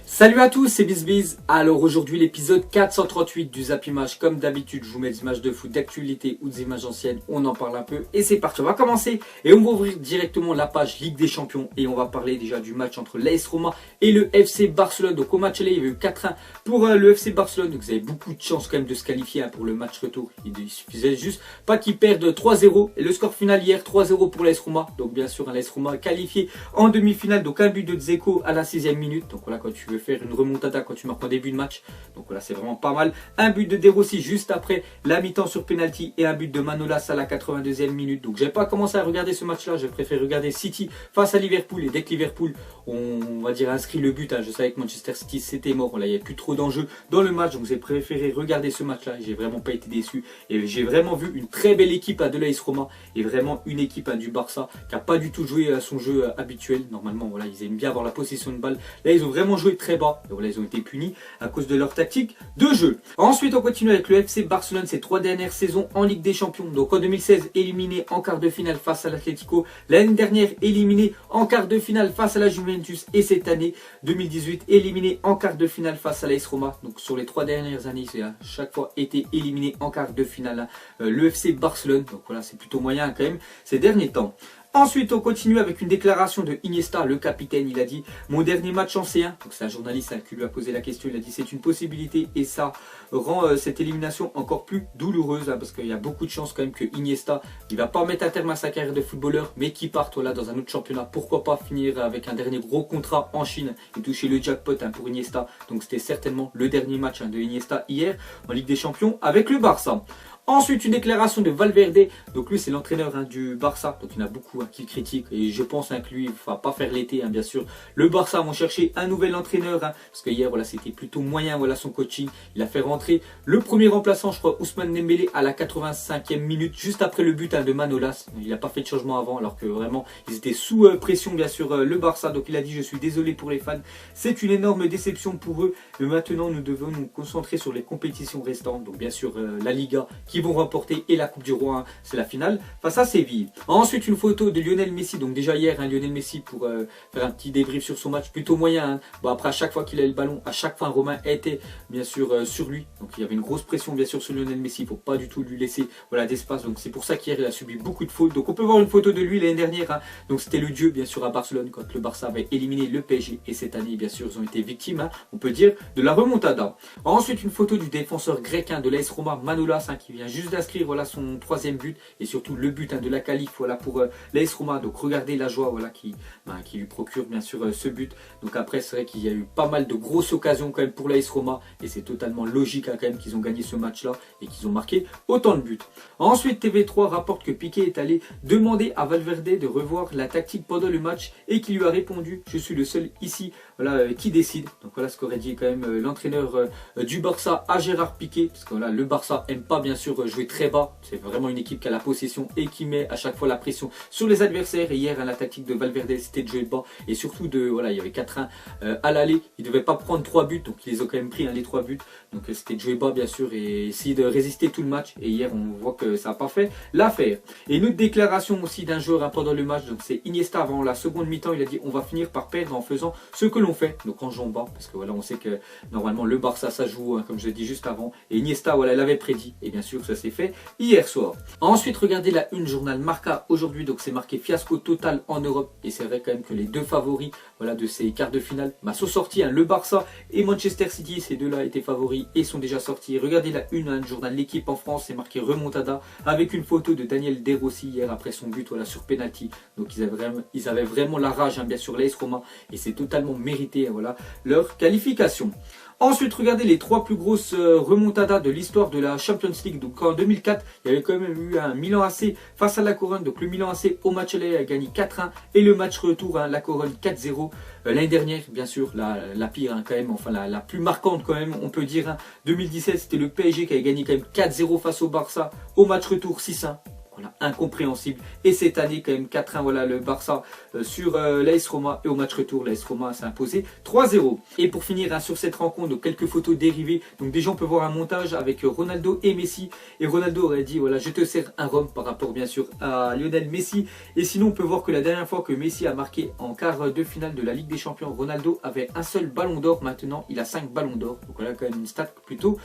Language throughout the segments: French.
Salut à tous, c'est BizBiz. Alors aujourd'hui l'épisode 438 du Zap Image. Comme d'habitude, je vous mets des images de foot d'actualité ou des images anciennes. On en parle un peu et c'est parti. On va commencer et on va ouvrir directement la page Ligue des Champions et on va parler déjà du match entre l'AS Roma et le FC Barcelone. Donc au match aller, il y avait eu 4-1 pour le FC Barcelone. Donc vous avez beaucoup de chance quand même de se qualifier pour le match retour. Il suffisait juste pas qu'ils perdent 3-0 et le score final hier 3-0 pour l'AS Roma. Donc bien sûr un AS Roma qualifié en demi-finale. Donc un but de Dzeko à la 6e minute. Donc voilà, quand tu veux faire une remontada, quand tu marques en début de match, donc voilà, c'est vraiment pas mal. Un but de De Rossi juste après la mi-temps sur penalty et un but de Manolas à la 82e minute. Donc j'ai pas commencé à regarder ce match là, j'ai préféré regarder City face à Liverpool. Et dès que Liverpool on va dire inscrit le but, je savais que Manchester City c'était mort, là il n'y a plus trop d'enjeux dans le match, donc j'ai préféré regarder ce match là. J'ai vraiment pas été déçu et j'ai vraiment vu une très belle équipe de l'AS Roma et vraiment une équipe du Barça qui a pas du tout joué à son jeu habituel. Normalement voilà, ils aiment bien avoir la possession de balle, là ils ont vraiment joué très bas. Donc là, ils ont été punis à cause de leur tactique de jeu. Ensuite, on continue avec le FC Barcelone, ses 3 dernières saisons en Ligue des Champions. Donc en 2016, éliminé en quart de finale face à l'Atlético. L'année dernière, éliminé en quart de finale face à la Juventus. Et cette année, 2018, éliminé en quart de finale face à l'AS Roma. Donc sur les 3 dernières années, c'est à chaque fois été éliminé en quart de finale. Le FC Barcelone, donc voilà, c'est plutôt moyen quand même ces derniers temps. Ensuite, on continue avec une déclaration de Iniesta, le capitaine. Il a dit « Mon dernier match en C1 », donc c'est un journaliste qui lui a posé la question, il a dit « C'est une possibilité et ça rend cette élimination encore plus douloureuse parce qu'il y a beaucoup de chances quand même que Iniesta, il va pas mettre un terme à sa carrière de footballeur, mais qu'il parte là, dans un autre championnat. Pourquoi pas finir avec un dernier gros contrat en Chine et toucher le jackpot pour Iniesta. Donc c'était certainement le dernier match de Iniesta hier en Ligue des Champions avec le Barça. Ensuite, une déclaration de Valverde. Donc lui, c'est l'entraîneur du Barça. Donc il y en a beaucoup qui le critiquent. Et je pense que lui, il ne va pas faire l'été, bien sûr. Le Barça vont chercher un nouvel entraîneur. Parce que hier, voilà, c'était plutôt moyen, voilà, son coaching. Il a fait rentrer le premier remplaçant, je crois, Ousmane Dembélé, à la 85e minute, juste après le but de Manolas. Il n'a pas fait de changement avant, alors que vraiment, ils étaient sous pression, bien sûr, le Barça. Donc il a dit, je suis désolé pour les fans. C'est une énorme déception pour eux. Mais maintenant, nous devons nous concentrer sur les compétitions restantes. Donc bien sûr, la Liga, qui vont remporter et la Coupe du Roi, c'est la finale face à Séville. Ensuite, une photo de Lionel Messi. Donc déjà hier, Lionel Messi pour faire un petit débrief sur son match plutôt moyen. Bon, après, à chaque fois qu'il a le ballon, à chaque fois, Romain était bien sûr sur lui. Donc il y avait une grosse pression bien sûr sur Lionel Messi. Il ne faut pas du tout lui laisser voilà, d'espace. Donc c'est pour ça qu'hier, il a subi beaucoup de fautes. Donc on peut voir une photo de lui l'année dernière. Donc c'était le dieu bien sûr à Barcelone quand le Barça avait éliminé le PSG. Et cette année, bien sûr, ils ont été victimes, on peut dire, de la remontada. Ensuite, une photo du défenseur grec de l'AS Roma, Manolas, qui vient juste d'inscrire voilà, son 3e but et surtout le but de la qualif voilà, pour l'AS Roma. Donc regardez la joie voilà, qui lui procure bien sûr ce but. Donc après c'est vrai qu'il y a eu pas mal de grosses occasions quand même pour l'AS Roma et c'est totalement logique quand même qu'ils ont gagné ce match là et qu'ils ont marqué autant de buts. Ensuite TV3 rapporte que Piqué est allé demander à Valverde de revoir la tactique pendant le match et qu'il lui a répondu « Je suis le seul ici voilà, qui décide ». Donc voilà ce qu'aurait dit quand même l'entraîneur du Barça à Gérard Piqué, parce que voilà, le Barça aime pas bien sûr jouer très bas, c'est vraiment une équipe qui a la possession et qui met à chaque fois la pression sur les adversaires. Et hier la tactique de Valverde c'était de jouer bas et surtout de voilà, il y avait 4-1 à l'aller, il ne devait pas prendre 3 buts, donc ils les ont quand même pris les 3 buts, donc c'était de jouer bas bien sûr et essayer de résister tout le match. Et hier on voit que ça n'a pas fait l'affaire. Et une autre déclaration aussi d'un joueur pendant le match, donc c'est Iniesta avant la seconde mi-temps, il a dit on va finir par perdre en faisant ce que l'on fait, donc en jouant bas, parce que voilà on sait que normalement le Barça ça joue comme je l'ai dit juste avant, et Iniesta voilà l'avait prédit et bien sûr ça s'est fait hier soir. Ensuite regardez la une journal Marca aujourd'hui, donc c'est marqué fiasco total en Europe et c'est vrai quand même que les deux favoris voilà, de ces quarts de finale sont sortis, le Barça et Manchester City, ces deux là étaient favoris et sont déjà sortis. Regardez la une du journal L'équipe en France, c'est marqué remontada avec une photo de Daniel De Rossi hier après son but voilà, sur penalty. Donc ils avaient vraiment la rage bien sûr l'AS Roma et c'est totalement mérité voilà, leur qualification. Ensuite, regardez les 3 plus grosses remontadas de l'histoire de la Champions League. Donc en 2004, il y avait quand même eu un Milan AC face à la Corogne. Donc le Milan AC au match aller a gagné 4-1 et le match retour la Corogne 4-0. L'année dernière, bien sûr, la pire quand même, enfin la plus marquante quand même, on peut dire. 2017, c'était le PSG qui avait gagné quand même 4-0 face au Barça au match retour 6-1. Voilà, incompréhensible. Et cette année, quand même, 4-1, voilà, le Barça sur l'AS Roma. Et au match retour, l'AS Roma s'est imposé 3-0. Et pour finir, hein, sur cette rencontre, donc, quelques photos dérivées. Donc déjà, on peut voir un montage avec Ronaldo et Messi. Et Ronaldo aurait dit, voilà, je te sers un rhum par rapport, bien sûr, à Lionel Messi. Et sinon, on peut voir que la dernière fois que Messi a marqué en quart de finale de la Ligue des Champions, Ronaldo avait un seul ballon d'or. Maintenant, il a 5 ballons d'or. Donc voilà, quand même une stat plutôt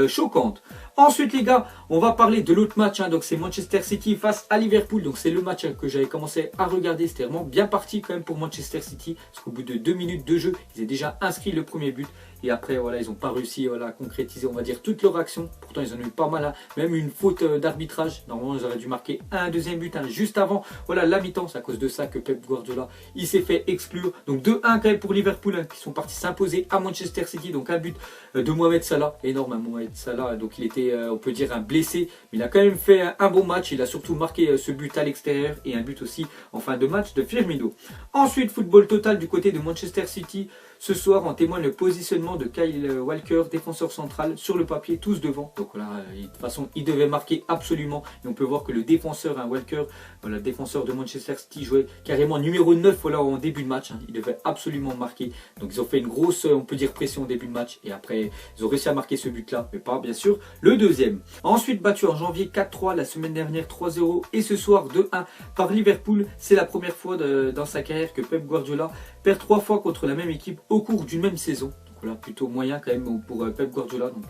choquante. Ensuite, les gars, on va parler de l'autre match. Hein, donc c'est Manchester City face à Liverpool. Donc c'est le match que j'avais commencé à regarder. C'était vraiment bien parti quand même pour Manchester City. Parce qu'au bout de 2 minutes de jeu, ils avaient déjà inscrit le premier but. Et après, voilà, ils n'ont pas réussi à concrétiser, on va dire, toute leur action. Pourtant, ils en ont eu pas mal. Hein. Même une faute d'arbitrage. Normalement, ils auraient dû marquer un deuxième but juste avant. Voilà, la mi-temps. C'est à cause de ça que Pep Guardiola, il s'est fait exclure. Donc 2-1 quand même pour Liverpool, hein, qui sont partis s'imposer à Manchester City. Donc un but de Mohamed Salah. Énorme, hein, Mohamed Salah. Donc il était, on peut dire, un blessé. Mais il a quand même fait un bon match. Il a surtout marqué ce but à l'extérieur. Et un but aussi en fin de match de Firmino. Ensuite, football total du côté de Manchester City. Ce soir, en témoigne le positionnement de Kyle Walker, défenseur central, sur le papier, tous devant. Donc voilà, de toute façon, il devait marquer absolument. Et on peut voir que le défenseur, hein, Walker, voilà, le défenseur de Manchester City, jouait carrément numéro 9 voilà, en début de match. Hein. Il devait absolument marquer. Donc ils ont fait une grosse, on peut dire, pression au début de match. Et après, ils ont réussi à marquer ce but-là, mais pas, bien sûr, le deuxième. Ensuite, battu en janvier 4-3, la semaine dernière 3-0. Et ce soir 2-1 par Liverpool. C'est la première fois dans sa carrière que Pep Guardiola perd 3 fois contre la même équipe au cours d'une même saison. Donc voilà, plutôt moyen quand même pour Pep Guardiola. Donc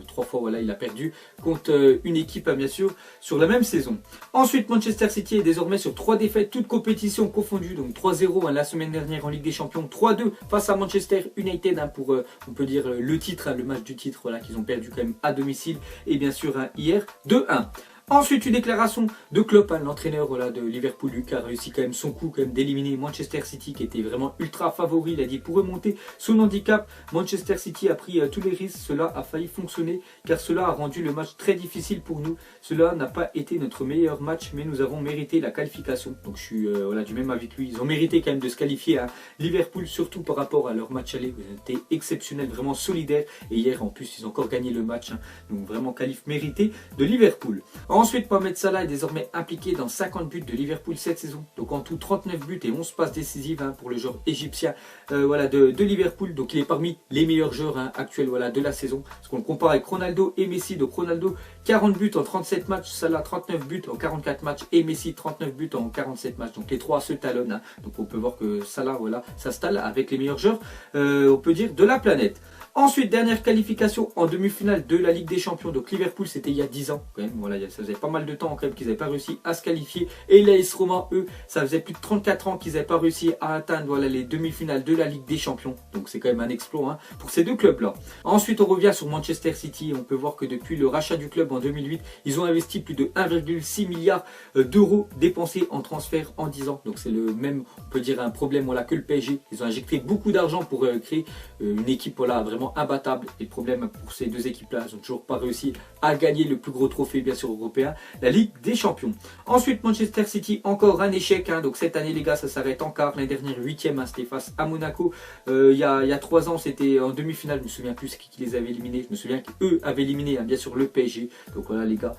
3 fois voilà, il a perdu contre une équipe bien sûr sur la même saison. Ensuite, Manchester City est désormais sur 3 défaites, toutes compétitions confondues. Donc 3-0 hein, la semaine dernière en Ligue des Champions, 3-2 face à Manchester United hein, pour on peut dire le titre, hein, le match du titre voilà, qu'ils ont perdu quand même à domicile. Et bien sûr hein, hier 2-1. Ensuite, une déclaration de Klopp, hein, l'entraîneur voilà, de Liverpool, qui a réussi quand même son coup d'éliminer Manchester City, qui était vraiment ultra favori. Il a dit pour remonter son handicap, Manchester City a pris tous les risques. Cela a failli fonctionner, car cela a rendu le match très difficile pour nous. Cela n'a pas été notre meilleur match, mais nous avons mérité la qualification. Donc je suis voilà, du même avis que lui. Ils ont mérité quand même de se qualifier à Liverpool, surtout par rapport à leur match aller. Ils étaient exceptionnels, vraiment solidaires. Et hier, en plus, ils ont encore gagné le match. Hein, donc vraiment qualif mérité de Liverpool. Ensuite, Mohamed Salah est désormais impliqué dans 50 buts de Liverpool cette saison. Donc en tout 39 buts et 11 passes décisives hein, pour le joueur égyptien voilà, de Liverpool. Donc il est parmi les meilleurs joueurs hein, actuels voilà, de la saison. Parce qu'on le compare avec Ronaldo et Messi. Donc Ronaldo 40 buts en 37 matchs, Salah 39 buts en 44 matchs et Messi 39 buts en 47 matchs. Donc les trois se talonnent. Hein. Donc on peut voir que Salah voilà, s'installe avec les meilleurs joueurs, on peut dire, de la planète. Ensuite, dernière qualification en demi-finale de la Ligue des Champions. Donc Liverpool, c'était il y a 10 ans quand même. Voilà, ça faisait pas mal de temps quand même qu'ils n'avaient pas réussi à se qualifier. Et l'AS Roma, eux, ça faisait plus de 34 ans qu'ils n'avaient pas réussi à atteindre voilà, les demi-finales de la Ligue des Champions. Donc c'est quand même un exploit hein, pour ces deux clubs-là. Ensuite, on revient sur Manchester City. On peut voir que depuis le rachat du club en 2008, ils ont investi plus de 1,6 milliard d'euros dépensés en transfert en 10 ans. Donc c'est le même, on peut dire, un problème voilà, que le PSG. Ils ont injecté beaucoup d'argent pour créer une équipe voilà, vraiment imbattable. Et le problème pour ces deux équipes-là, elles n'ont toujours pas réussi à gagner le plus gros trophée, bien sûr, européen, la Ligue des Champions. Ensuite, Manchester City, encore un échec. Hein. Donc cette année, les gars, ça s'arrête en quart. L'année dernière, 8e, hein, c'était face à Monaco. Il y a 3 ans, c'était en demi-finale. Je me souviens plus qui les avait éliminés. Je me souviens qu'eux avaient éliminé, hein, bien sûr, le PSG. Donc voilà, les gars.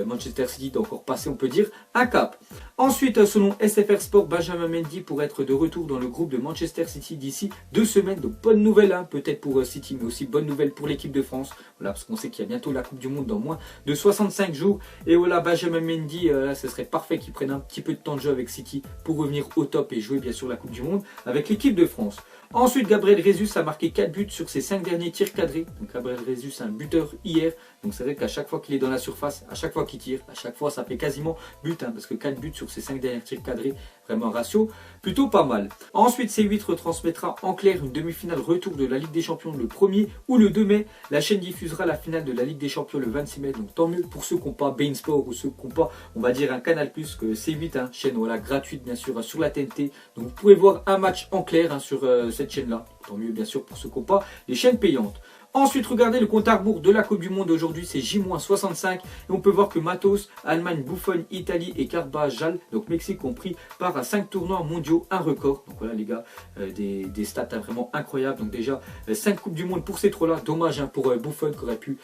Manchester City doit encore passer, on peut dire, un cap. Ensuite, selon SFR Sport, Benjamin Mendy pourrait être de retour dans le groupe de Manchester City d'ici 2 semaines. Donc bonne nouvelle, hein, peut-être pour City, mais aussi bonne nouvelle pour l'équipe de France. Voilà, parce qu'on sait qu'il y a bientôt la Coupe du Monde dans moins de 65 jours. Et voilà, Benjamin Mendy, là, ce serait parfait qu'il prenne un petit peu de temps de jeu avec City pour revenir au top et jouer bien sûr la Coupe du Monde avec l'équipe de France. Ensuite, Gabriel Jesus a marqué 4 buts sur ses 5 derniers tirs cadrés. Donc Gabriel Jesus, un buteur hier. Donc c'est vrai qu'à chaque fois qu'il est dans la surface, à chaque fois qu'il tire, à chaque fois ça fait quasiment but. Hein, parce que 4 buts sur ses 5 derniers tirs cadrés, vraiment un ratio plutôt pas mal. Ensuite, C8 retransmettra en clair une demi-finale retour de la Ligue des Champions le 1er ou le 2 mai. La chaîne diffusera la finale de la Ligue des Champions le 26 mai. Donc tant mieux pour ceux qui n'ont pas Bein Sport ou ceux qui n'ont pas, on va dire, un Canal+, que C8, hein, chaîne voilà, gratuite bien sûr sur la TNT. Donc vous pouvez voir un match en clair hein, sur cette chaîne-là. Tant mieux bien sûr pour ceux qui n'ont pas les chaînes payantes. Ensuite, regardez le compte à rebours de la Coupe du Monde aujourd'hui, c'est J-65. Et on peut voir que Matos, Allemagne, Buffon, Italie et Carvajal, donc Mexique compris, part à 5 tournois mondiaux, un record. Donc voilà les gars, des stats vraiment incroyables. Donc déjà, 5 Coupes du Monde pour ces trois-là. Dommage pour Buffon qui aurait pu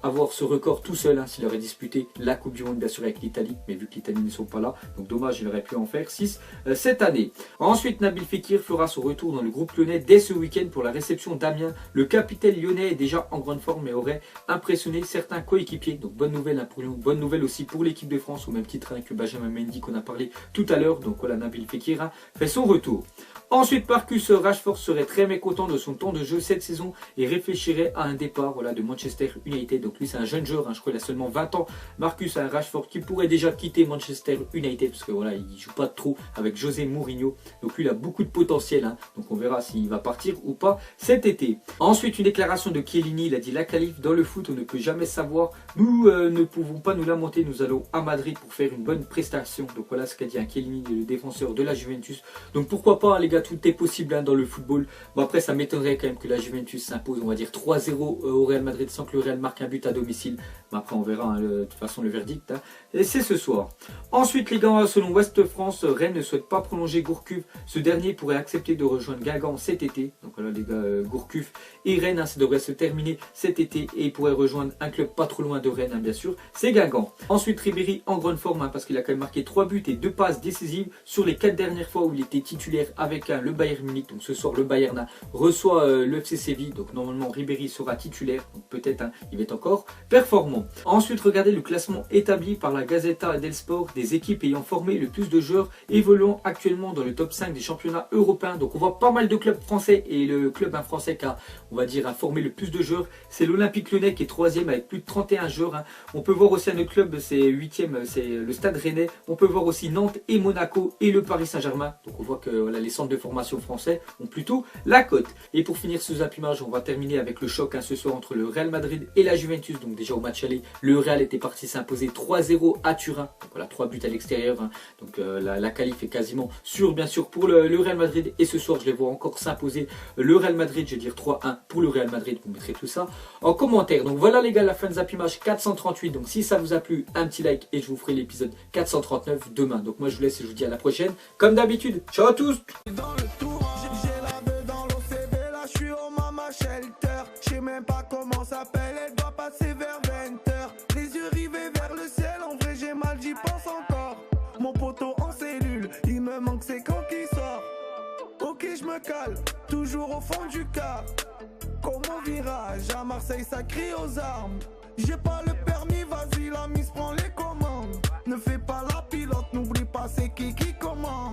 avoir ce record tout seul s'il aurait disputé la Coupe du Monde bien sûr avec l'Italie. Mais vu que l'Italie ne sont pas là, donc dommage, il aurait pu en faire 6 cette année. Ensuite, Nabil Fekir fera son retour dans le groupe lyonnais dès ce week-end pour la réception d'Amiens. Le capitaine lyonnais est déjà en grande forme et aurait impressionné certains coéquipiers. Donc bonne nouvelle pour Lyon, bonne nouvelle aussi pour l'équipe de France, au même titre que Benjamin Mendy qu'on a parlé tout à l'heure. Donc voilà, Nabil Fekir fait son retour. Ensuite, Marcus Rashford serait très mécontent de son temps de jeu cette saison et réfléchirait à un départ de Manchester United. Donc lui c'est un jeune joueur, je crois qu'il a seulement 20 ans. Marcus Rashford qui pourrait déjà quitter Manchester United parce que voilà, il joue pas trop avec José Mourinho. Donc lui il a beaucoup de potentiel, donc on verra s'il va partir ou pas cet été. Ensuite, une déclaration de Chiellini, il a dit: la qualif dans le foot on ne peut jamais savoir, nous ne pouvons pas nous lamenter, nous allons à Madrid pour faire une bonne prestation. Donc voilà ce qu'a dit Chiellini, le défenseur de la Juventus. Donc pourquoi pas les gars, tout est possible dans le football. Bon après ça m'étonnerait quand même que la Juventus s'impose, on va dire 3-0 au Real Madrid sans que le Real marque un but à domicile. Mais après on verra de toute façon le verdict. Et c'est ce soir. Ensuite les gars, selon Ouest France, Rennes ne souhaite pas prolonger Gourcuff. Ce dernier pourrait accepter de rejoindre Guingamp cet été. Donc voilà les gars, Gourcuff et Rennes, ça devrait se terminer cet été et il pourrait rejoindre un club pas trop loin de Rennes bien sûr, c'est Guingamp. Ensuite Ribéry en grande forme parce qu'il a quand même marqué 3 buts et 2 passes décisives sur les 4 dernières fois où il était titulaire avec le Bayern Munich. Donc ce soir le Bayern reçoit le FC Séville, donc normalement Ribéry sera titulaire, donc peut-être il va être encore performant. Ensuite regardez le classement établi par la Gazzetta dello Sport des équipes ayant formé le plus de joueurs évoluant actuellement dans le top 5 des championnats européens. Donc on voit pas mal de clubs français et le club français qui a, on va dire, formé le plus de joueurs, c'est l'Olympique Lyonnais qui est 3e avec plus de 31 joueurs. On peut voir aussi un autre club, c'est 8e, c'est le Stade Rennais. On peut voir aussi Nantes et Monaco et le Paris Saint-Germain. Donc on voit que voilà, les centres de formation français ont plutôt la cote. Et pour finir ce zappimage, on va terminer avec le choc ce soir entre le Real Madrid et la Juventus. Donc déjà au match aller, le Real était parti s'imposer 3-0 à Turin. Donc voilà, 3 buts à l'extérieur. Donc la qualif est quasiment sûre bien sûr pour le Real Madrid. Et ce soir, je les vois encore s'imposer. Le Real Madrid, je vais dire 3-1 pour le Real Madrid. Vous mettrez tout ça en commentaire. Donc voilà les gars, la fin de zappimage 438. Donc si ça vous a plu, un petit like et je vous ferai l'épisode 439 demain. Donc moi je vous laisse et je vous dis à la prochaine. Comme d'habitude, ciao à tous. Je sais même pas comment s'appelle, elle doit passer vers 20h. Les yeux rivés vers le ciel, en vrai j'ai mal, j'y pense encore. Mon poteau en cellule, il me manque c'est quand qu'il sort. Ok je me cale, toujours au fond du car. Comme au virage, à Marseille ça crie aux armes. J'ai pas le permis, vas-y la mise prend les commandes. Ne fais pas la pilote, n'oublie pas c'est qui commande.